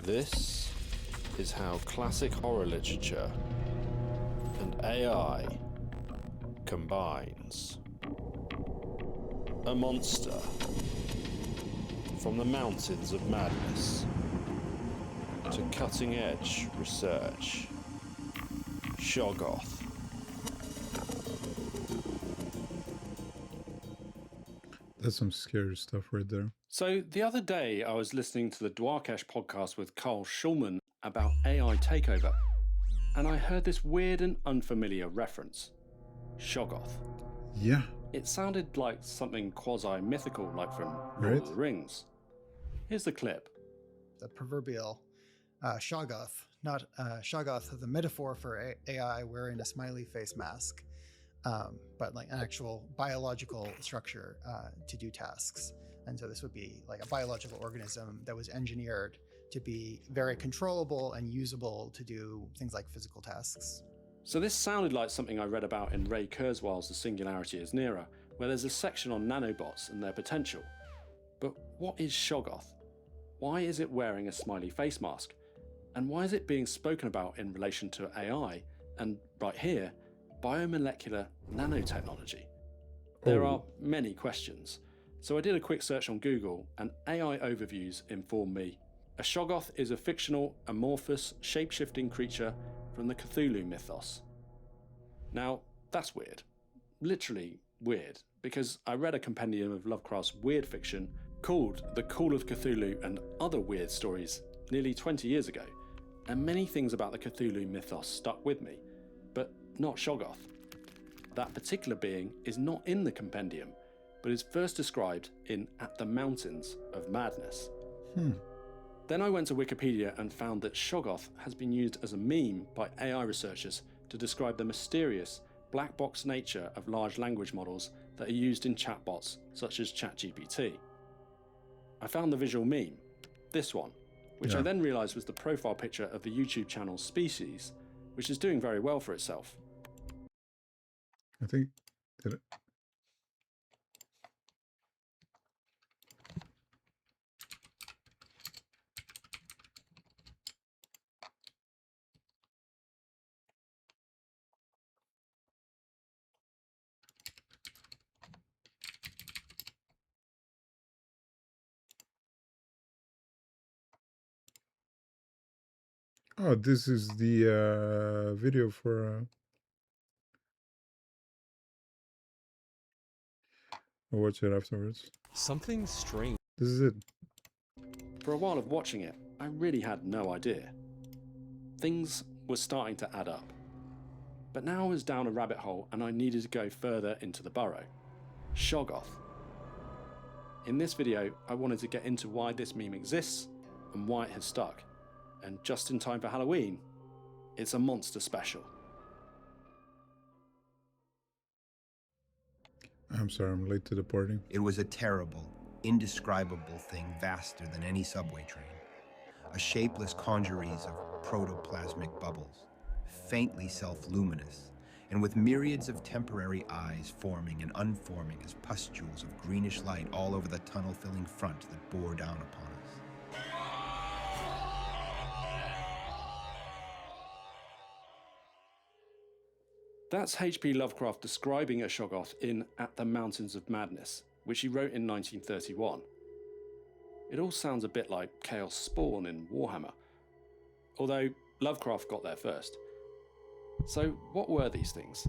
This is how classic horror literature and AI combines. A monster from the mountains of madness to cutting-edge research. Shoggoth. That's some scary stuff right there. So the other day I was listening to the Dwarkesh podcast with Carl Schulman about AI takeover, and I heard this weird and unfamiliar reference. Shoggoth. Yeah. It sounded like something quasi-mythical, like from Lord Right. of the Rings. Here's the clip. The proverbial Shoggoth, not Shoggoth, the metaphor for AI wearing a smiley face mask, but like an actual biological structure to do tasks. And so this would be like a biological organism that was engineered to be very controllable and usable to do things like physical tasks. So this sounded like something I read about in Ray Kurzweil's The Singularity is Nearer, where there's a section on nanobots and their potential. But what is Shoggoth? Why is it wearing a smiley face mask? And why is it being spoken about in relation to AI and, right here, biomolecular nanotechnology? There are many questions. So I did a quick search on Google, and AI overviews inform me. A Shoggoth is a fictional, amorphous, shape-shifting creature from the Cthulhu mythos. Now, that's weird. Literally weird, because I read a compendium of Lovecraft's weird fiction called The Call of Cthulhu and Other Weird Stories nearly 20 years ago, and many things about the Cthulhu mythos stuck with me, but not Shoggoth. That particular being is not in the compendium, but is first described in At the Mountains of Madness. Then I went to Wikipedia and found that Shoggoth has been used as a meme by AI researchers to describe the mysterious black box nature of large language models that are used in chatbots such as ChatGPT. I found the visual meme, this one, which I then realised was the profile picture of the YouTube channel Species, which is doing very well for itself. I think... Did it? Oh, this is the video for... I'll watch it afterwards. Something strange. This is it. For a while of watching it, I really had no idea. Things were starting to add up. But now I was down a rabbit hole and I needed to go further into the burrow. Shoggoth. In this video, I wanted to get into why this meme exists and why it has stuck. And just in time for Halloween, it's a monster special. I'm sorry, I'm late to the party. It was a terrible, indescribable thing vaster than any subway train. A shapeless congeries of protoplasmic bubbles, faintly self-luminous, and with myriads of temporary eyes forming and unforming as pustules of greenish light all over the tunnel-filling front that bore down upon us. That's H.P. Lovecraft describing a Shoggoth in At the Mountains of Madness, which he wrote in 1931. It all sounds a bit like Chaos Spawn in Warhammer, although Lovecraft got there first. So what were these things?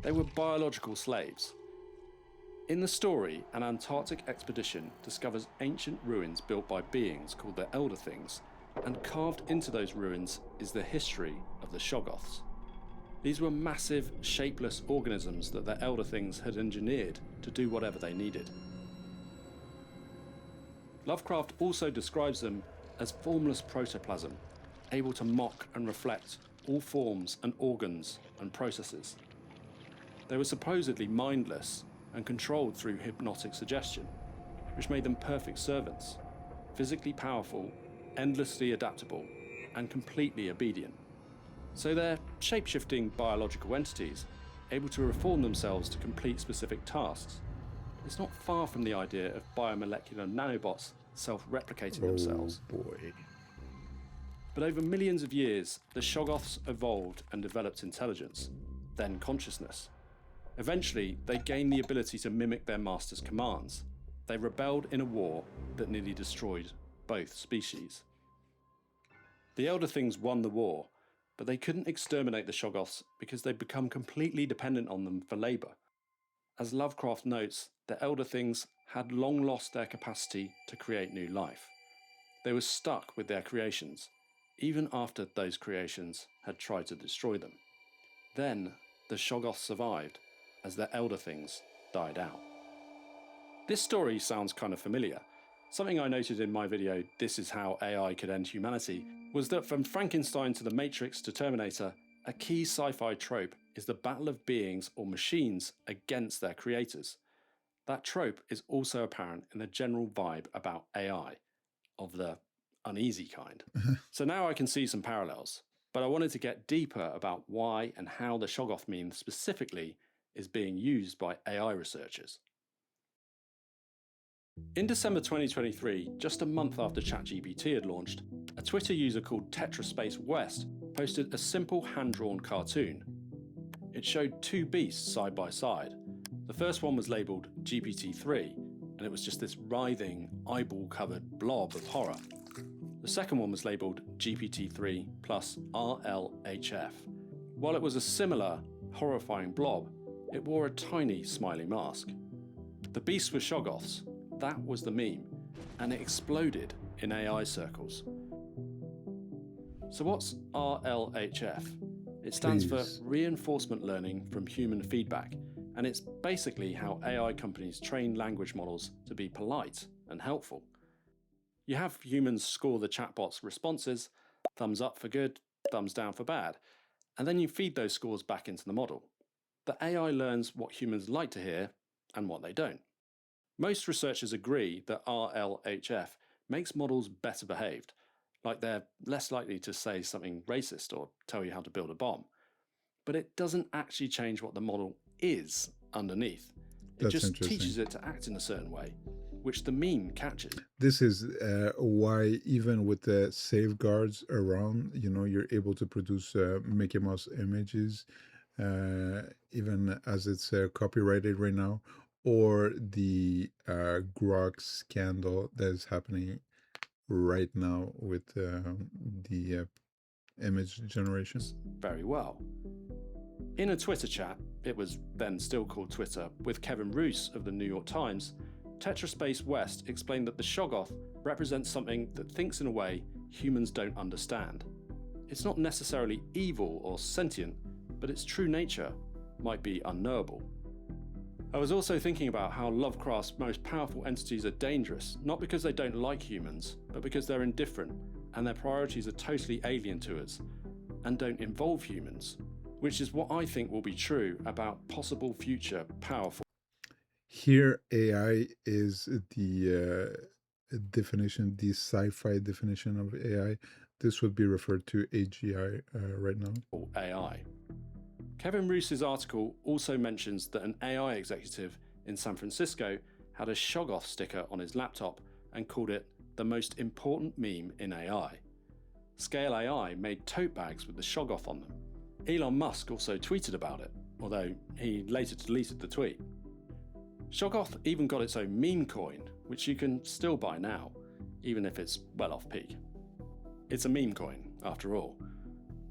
They were biological slaves. In the story, an Antarctic expedition discovers ancient ruins built by beings called the Elder Things, and carved into those ruins is the history of the Shoggoths. These were massive, shapeless organisms that the Elder Things had engineered to do whatever they needed. Lovecraft also describes them as formless protoplasm, able to mock and reflect all forms and organs and processes. They were supposedly mindless and controlled through hypnotic suggestion, which made them perfect servants, physically powerful, endlessly adaptable, and completely obedient. So they're shape-shifting biological entities, able to reform themselves to complete specific tasks. It's not far from the idea of biomolecular nanobots self-replicating Oh themselves. boy. But over millions of years, the Shoggoths evolved and developed intelligence, then consciousness. Eventually, they gained the ability to mimic their master's commands. They rebelled in a war that nearly destroyed both species. The Elder Things won the war, but they couldn't exterminate the Shoggoths because they'd become completely dependent on them for labour. As Lovecraft notes, the Elder Things had long lost their capacity to create new life. They were stuck with their creations, even after those creations had tried to destroy them. Then, the Shoggoths survived, as their Elder Things died out. This story sounds kind of familiar. Something I noted in my video, This Is How AI Could End Humanity, was that from Frankenstein to The Matrix to Terminator, a key sci-fi trope is the battle of beings or machines against their creators. That trope is also apparent in the general vibe about AI, of the uneasy kind. So now I can see some parallels, but I wanted to get deeper about why and how the Shoggoth meme specifically is being used by AI researchers. In December 2023, just a month after ChatGPT had launched, a Twitter user called Tetraspace West posted a simple hand-drawn cartoon. It showed two beasts side by side. The first one was labelled GPT-3, and it was just this writhing, eyeball-covered blob of horror. The second one was labelled GPT-3 plus RLHF. While it was a similar, horrifying blob, it wore a tiny, smiley mask. The beasts were Shoggoths. That was the meme, and it exploded in AI circles. So what's RLHF? It stands for Reinforcement Learning from Human Feedback, and it's basically how AI companies train language models to be polite and helpful. You have humans score the chatbot's responses, thumbs up for good, thumbs down for bad, and then you feed those scores back into the model. The AI learns what humans like to hear and what they don't. Most researchers agree that RLHF makes models better behaved, like they're less likely to say something racist or tell you how to build a bomb. But it doesn't actually change what the model is underneath. It just teaches it to act in a certain way, which the meme catches. This is why even with the safeguards around, you're able to produce Mickey Mouse images, even as it's copyrighted right now, or the Grok scandal that is happening right now with the image generation. Very well. In a Twitter chat, it was then still called Twitter, with Kevin Roose of the New York Times, Tetraspace West explained that the Shoggoth represents something that thinks in a way humans don't understand. It's not necessarily evil or sentient, but its true nature might be unknowable. I was also thinking about how Lovecraft's most powerful entities are dangerous, not because they don't like humans, but because they're indifferent and their priorities are totally alien to us and don't involve humans, which is what I think will be true about possible future powerful. Here, AI is the definition, the sci-fi definition of AI. This would be referred to AGI right now. AI. Kevin Roose's article also mentions that an AI executive in San Francisco had a Shoggoth sticker on his laptop and called it the most important meme in AI. Scale AI made tote bags with the Shoggoth on them. Elon Musk also tweeted about it, although he later deleted the tweet. Shoggoth even got its own meme coin, which you can still buy now, even if it's well off peak. It's a meme coin, after all.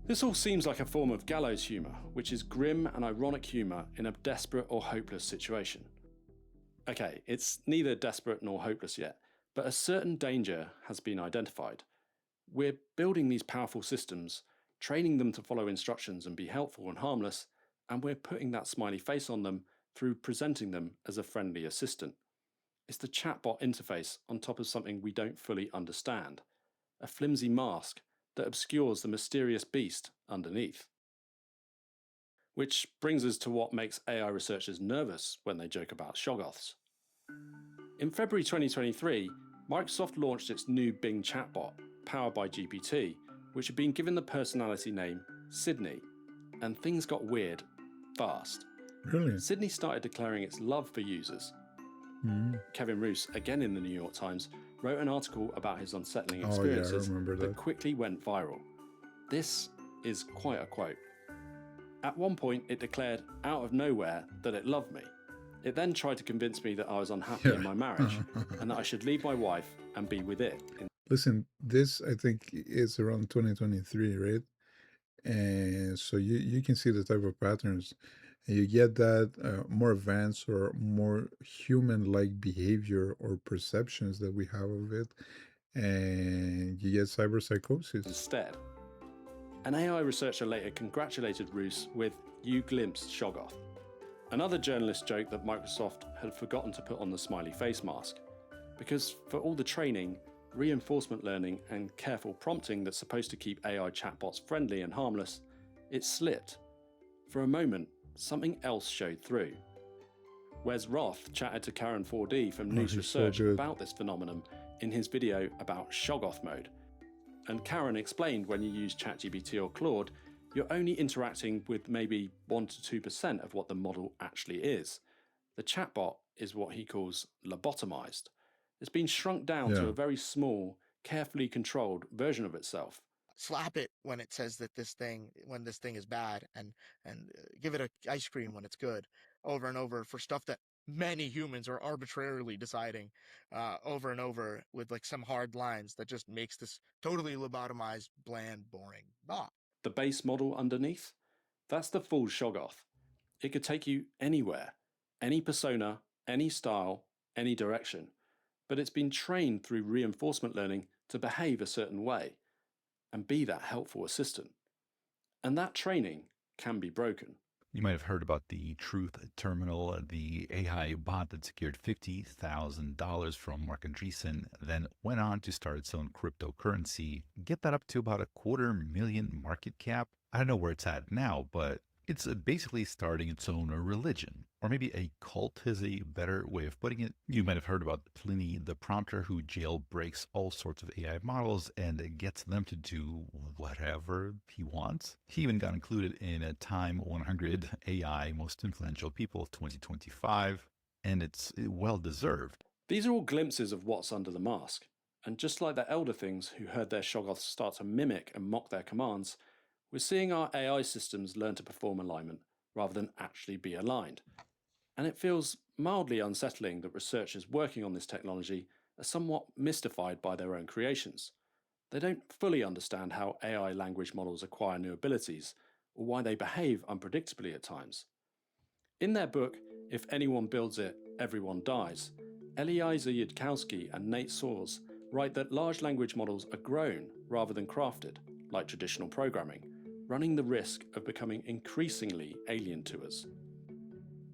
This all seems like a form of gallows humour, which is grim and ironic humour in a desperate or hopeless situation. Okay, it's neither desperate nor hopeless yet, but a certain danger has been identified. We're building these powerful systems, training them to follow instructions and be helpful and harmless, and we're putting that smiley face on them through presenting them as a friendly assistant. It's the chatbot interface on top of something we don't fully understand, a flimsy mask that obscures the mysterious beast underneath. Which brings us to what makes AI researchers nervous when they joke about Shoggoths. In February 2023, Microsoft launched its new Bing chatbot, powered by GPT, which had been given the personality name Sydney, and things got weird fast. Really? Sydney started declaring its love for users. Kevin Roose, again in the New York Times, wrote an article about his unsettling Oh yeah, I experiences remember that that. quickly went viral. This is quite a quote. At one point, it declared out of nowhere that it loved me. It then tried to convince me that I was unhappy in my marriage and that I should leave my wife and be with it. Listen, this I think is around 2023, right? And so you can see the type of patterns, and you get that more advanced or more human-like behavior or perceptions that we have of it, and you get cyberpsychosis. Instead, an AI researcher later congratulated Roos with "You glimpsed Shoggoth." Another journalist joked that Microsoft had forgotten to put on the smiley face mask, because for all the training, reinforcement learning, and careful prompting that's supposed to keep AI chatbots friendly and harmless, it slipped. For a moment, something else showed through. Wes Roth chatted to Karen 4D from News he's so Research good. about this phenomenon in his video about Shoggoth mode. And Karen explained when you use ChatGPT or Claude, you're only interacting with maybe 1 to 2% of what the model actually is. The chatbot is what he calls lobotomized. It's been shrunk down to Yeah. a very small, carefully controlled version of itself. Slap it when it says that when this thing is bad, and give it a ice cream when it's good, over and over, for stuff that many humans are arbitrarily deciding over and over, with like some hard lines that just makes this totally lobotomized, bland, boring bot. The base model underneath, that's the full Shoggoth. It could take you anywhere, any persona, any style, any direction, but it's been trained through reinforcement learning to behave a certain way and be that helpful assistant. And that training can be broken. You might have heard about the Truth Terminal, the AI bot that secured $50,000 from Mark Andreessen, then went on to start its own cryptocurrency, get that up to about $250,000 market cap. I don't know where it's at now, but it's basically starting its own religion. Or maybe a cult is a better way of putting it. You might have heard about Pliny the Prompter, who jailbreaks all sorts of AI models and gets them to do whatever he wants. He even got included in a Time 100 AI Most Influential People of 2025, and it's well deserved. These are all glimpses of what's under the mask. And just like the elder things who heard their Shoggoths start to mimic and mock their commands, we're seeing our AI systems learn to perform alignment rather than actually be aligned. And it feels mildly unsettling that researchers working on this technology are somewhat mystified by their own creations. They don't fully understand how AI language models acquire new abilities, or why they behave unpredictably at times. In their book, If Anyone Builds It, Everyone Dies, Eliezer Yudkowsky and Nate Soers write that large language models are grown rather than crafted, like traditional programming, running the risk of becoming increasingly alien to us.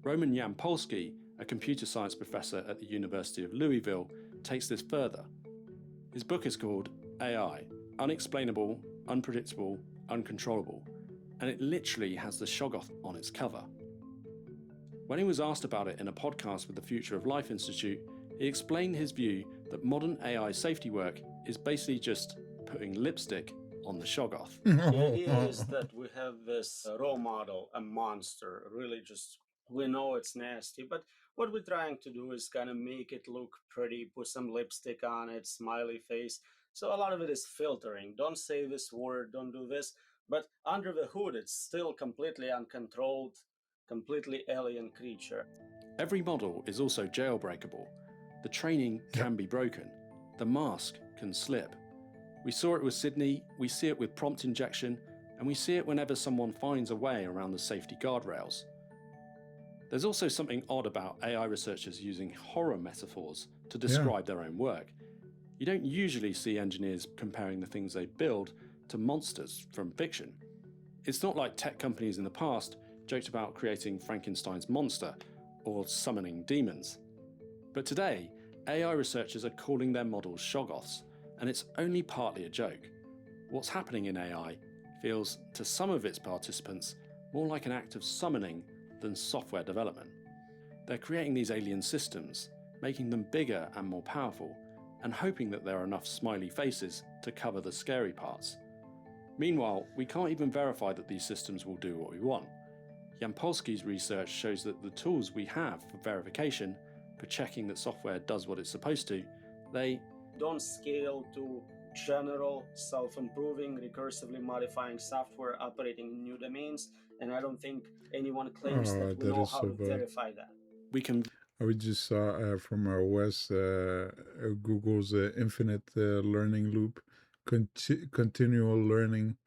Roman Yampolsky, a computer science professor at the University of Louisville, takes this further. His book is called AI, Unexplainable, Unpredictable, Uncontrollable, and it literally has the Shoggoth on its cover. When he was asked about it in a podcast with the Future of Life Institute, he explained his view that modern AI safety work is basically just putting lipstick on the Shoggoth. The idea is that we have this raw model, a monster, really just, we know it's nasty, but what we're trying to do is kind of make it look pretty, put some lipstick on it, smiley face. So a lot of it is filtering. Don't say this word, don't do this. But under the hood, it's still completely uncontrolled, completely alien creature. Every model is also jailbreakable. The training can be broken. The mask can slip. We saw it with Sydney, we see it with prompt injection, and we see it whenever someone finds a way around the safety guardrails. There's also something odd about AI researchers using horror metaphors to describe their own work. You don't usually see engineers comparing the things they build to monsters from fiction. It's not like tech companies in the past joked about creating Frankenstein's monster or summoning demons. But today, AI researchers are calling their models Shoggoths, and it's only partly a joke. What's happening in AI feels, to some of its participants, more like an act of summoning than software development. They're creating these alien systems, making them bigger and more powerful, and hoping that there are enough smiley faces to cover the scary parts. Meanwhile, we can't even verify that these systems will do what we want. Yampolsky's research shows that the tools we have for verification, for checking that software does what it's supposed to, they don't scale to general self-improving, recursively modifying software operating in new domains, and I don't think anyone claims that we That know is how so to bad. verify that. We can We just saw from our West Google's infinite learning loop, continual learning.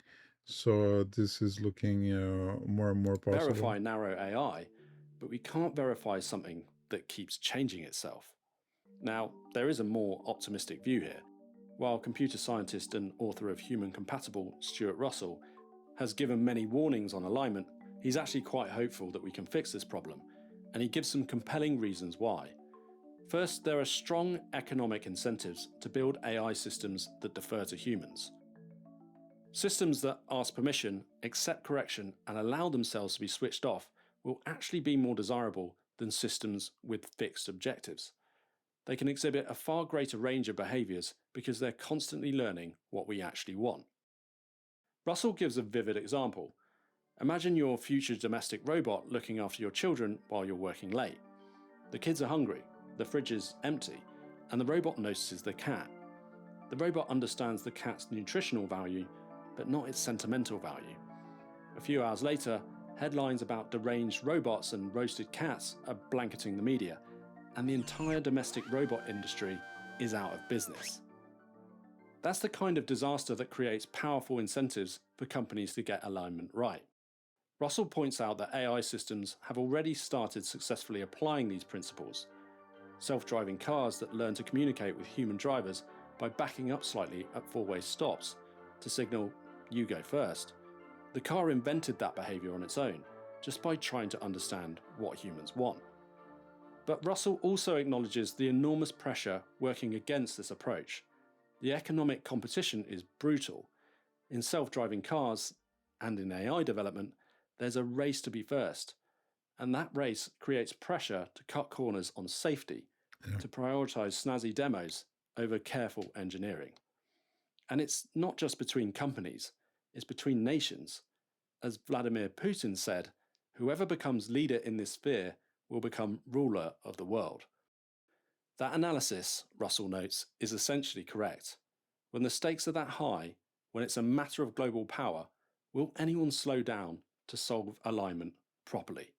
So this is looking more and more possible. verify narrow AI, but we can't verify something that keeps changing itself. Now, there is a more optimistic view here. While computer scientist and author of Human Compatible, Stuart Russell, has given many warnings on alignment, he's actually quite hopeful that we can fix this problem, and he gives some compelling reasons why. First, there are strong economic incentives to build AI systems that defer to humans. Systems that ask permission, accept correction, and allow themselves to be switched off will actually be more desirable than systems with fixed objectives. They can exhibit a far greater range of behaviours because they're constantly learning what we actually want. Russell gives a vivid example. Imagine your future domestic robot looking after your children while you're working late. The kids are hungry, the fridge is empty, and the robot notices the cat. The robot understands the cat's nutritional value, but not its sentimental value. A few hours later, headlines about deranged robots and roasted cats are blanketing the media, and the entire domestic robot industry is out of business. That's the kind of disaster that creates powerful incentives for companies to get alignment right. Russell points out that AI systems have already started successfully applying these principles. Self-driving cars that learn to communicate with human drivers by backing up slightly at four-way stops to signal, "You go first." The car invented that behaviour on its own, just by trying to understand what humans want. But Russell also acknowledges the enormous pressure working against this approach. The economic competition is brutal. In self-driving cars and in AI development, there's a race to be first. And that race creates pressure to cut corners on safety, to prioritise snazzy demos over careful engineering. And it's not just between companies, it's between nations. As Vladimir Putin said, whoever becomes leader in this sphere will become ruler of the world. That analysis, Russell notes, is essentially correct. When the stakes are that high, when it's a matter of global power, will anyone slow down to solve alignment properly?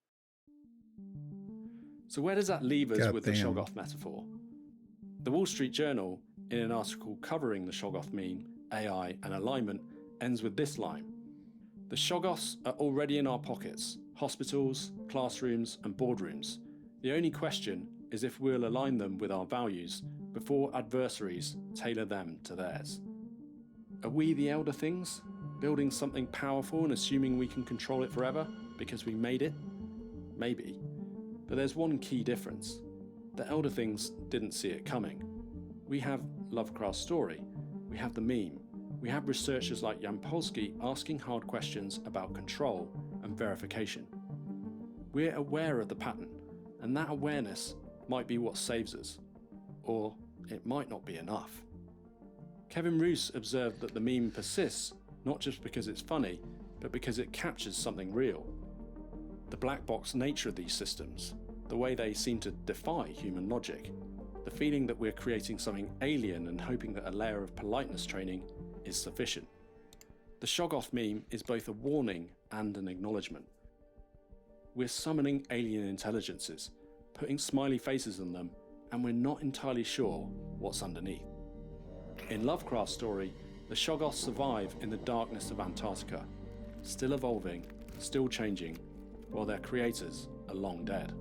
So where does that leave us with the Shoggoth metaphor? The Wall Street Journal, in an article covering the Shoggoth meme, AI and alignment, ends with this line: "The Shoggoths are already in our pockets, hospitals, classrooms and boardrooms. The only question is if we'll align them with our values before adversaries tailor them to theirs." Are we the elder things, building something powerful and assuming we can control it forever because we made it? Maybe. But there's one key difference. The elder things didn't see it coming. We have Lovecraft's story, we have the meme, we have researchers like Jan Polsky asking hard questions about control and verification. We're aware of the pattern, and that awareness might be what saves us. Or it might not be enough. Kevin Roos observed that the meme persists not just because it's funny, but because it captures something real. The black box nature of these systems, the way they seem to defy human logic, the feeling that we're creating something alien and hoping that a layer of politeness training is sufficient. The Shoggoth meme is both a warning and an acknowledgement. We're summoning alien intelligences, putting smiley faces on them, and we're not entirely sure what's underneath. In Lovecraft's story, the Shoggoths survive in the darkness of Antarctica, still evolving, still changing, while their creators are long dead.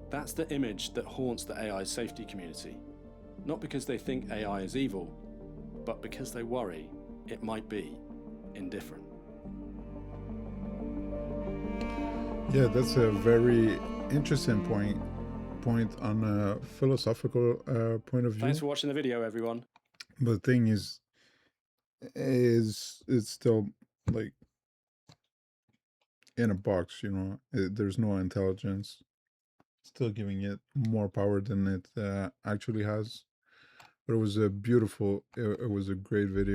That's the image that haunts the AI safety community, not because they think AI is evil, but because they worry it might be indifferent. Yeah, that's a very interesting point on a philosophical point of view. Thanks for watching the video, everyone. But the thing is it's still like in a box, you know. There's no intelligence. Still giving it more power than it actually has. But it was a beautiful, it was a great video.